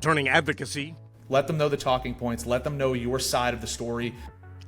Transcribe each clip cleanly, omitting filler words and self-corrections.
turning advocacy Let them know the talking points. Let them know your side of the story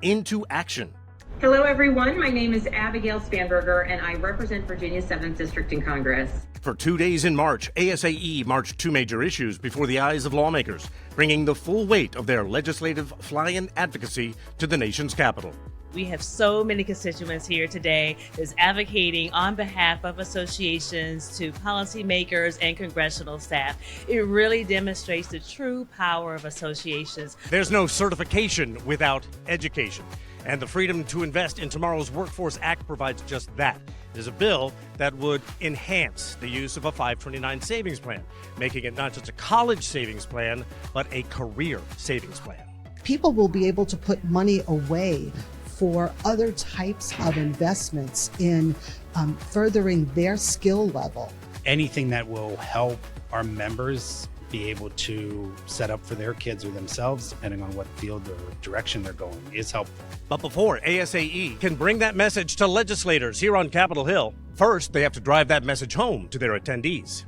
into action. Hello, everyone. My name is Abigail Spanberger, and I represent Virginia's 7th District in Congress. For 2 days in March, ASAE marched two major issues before the eyes of lawmakers, bringing the full weight of their legislative fly-in advocacy to the nation's capital. We have so many constituents here today that's advocating on behalf of associations to policymakers and congressional staff. It really demonstrates the true power of associations. There's no certification without education, and the Freedom to Invest in Tomorrow's Workforce Act provides just that. It is a bill that would enhance the use of a 529 savings plan, making it not just a college savings plan, but a career savings plan. People will be able to put money away for other types of investments in furthering their skill level. Anything that will help our members be able to set up for their kids or themselves, depending on what field or direction they're going, is helpful. But before ASAE can bring that message to legislators here on Capitol Hill, first they have to drive that message home to their attendees.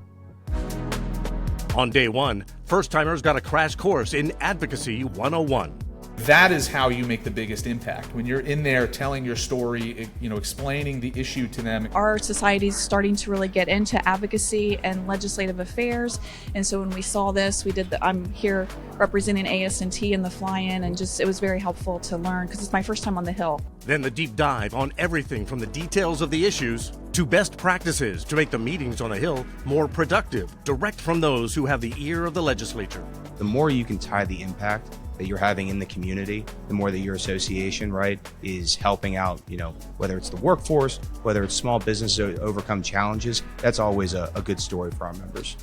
On day one, first-timers got a crash course in Advocacy 101. That is how you make the biggest impact. When you're in there telling your story, explaining the issue to them. Our society is starting to really get into advocacy and legislative affairs. And so when we saw this, I'm here representing AS&T in the fly-in, and it was very helpful to learn because it's my first time on the Hill. Then the deep dive on everything from the details of the issues to best practices to make the meetings on the Hill more productive, direct from those who have the ear of the legislature. The more you can tie the impact that you're having in the community, the more that your association, right, is helping out, whether it's the workforce, whether it's small business to overcome challenges, that's always a good story for our members.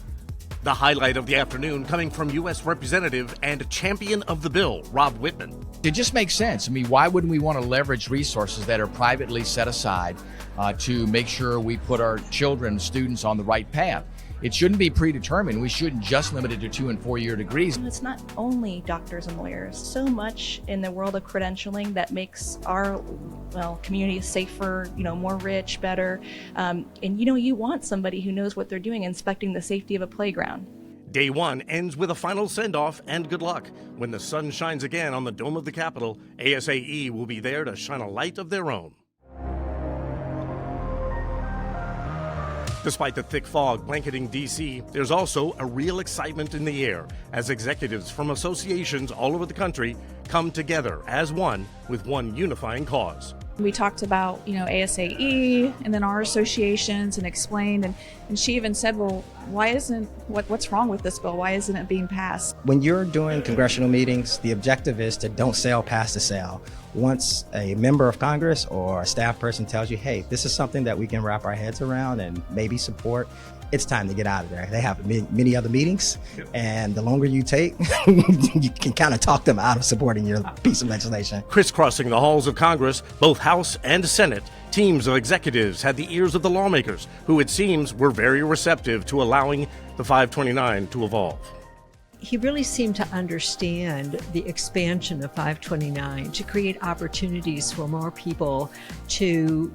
The highlight of the afternoon coming from U.S. Representative and champion of the bill, Rob Whitman. It just makes sense. Why wouldn't we want to leverage resources that are privately set aside to make sure we put our children, students on the right path? It shouldn't be predetermined. We shouldn't just limit it to 2- and 4-year degrees. It's not only doctors and lawyers. So much in the world of credentialing that makes our community safer, more rich, better. And you want somebody who knows what they're doing, inspecting the safety of a playground. Day one ends with a final send-off and good luck. When the sun shines again on the dome of the Capitol, ASAE will be there to shine a light of their own. Despite the thick fog blanketing D.C., there's also a real excitement in the air as executives from associations all over the country come together as one with one unifying cause. We talked about, ASAE and then our associations and explained, and she even said, well, what's wrong with this bill? Why isn't it being passed? When you're doing congressional meetings, the objective is to don't sail past the sail. Once a member of Congress or a staff person tells you, hey, this is something that we can wrap our heads around and maybe support, it's time to get out of there. They have many other meetings, and the longer you take, you can kind of talk them out of supporting your piece of legislation. Crisscrossing the halls of Congress, both House and Senate, teams of executives had the ears of the lawmakers, who it seems were very receptive to allowing the 529 to evolve. He really seemed to understand the expansion of 529 to create opportunities for more people to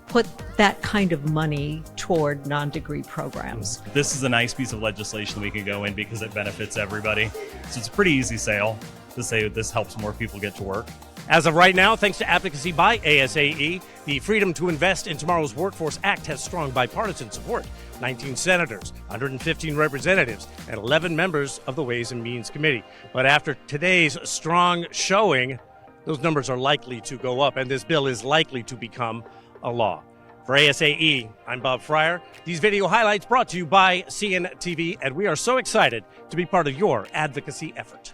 put that kind of money toward non-degree programs. This is a nice piece of legislation we can go in because it benefits everybody. So it's a pretty easy sale to say that this helps more people get to work. As of right now, thanks to advocacy by ASAE, the Freedom to Invest in Tomorrow's Workforce Act has strong bipartisan support. 19 senators, 115 representatives, and 11 members of the Ways and Means Committee. But after today's strong showing, those numbers are likely to go up, and this bill is likely to become a law. For ASAE, I'm Bob Fryer. These video highlights brought to you by CNTV, and we are so excited to be part of your advocacy effort.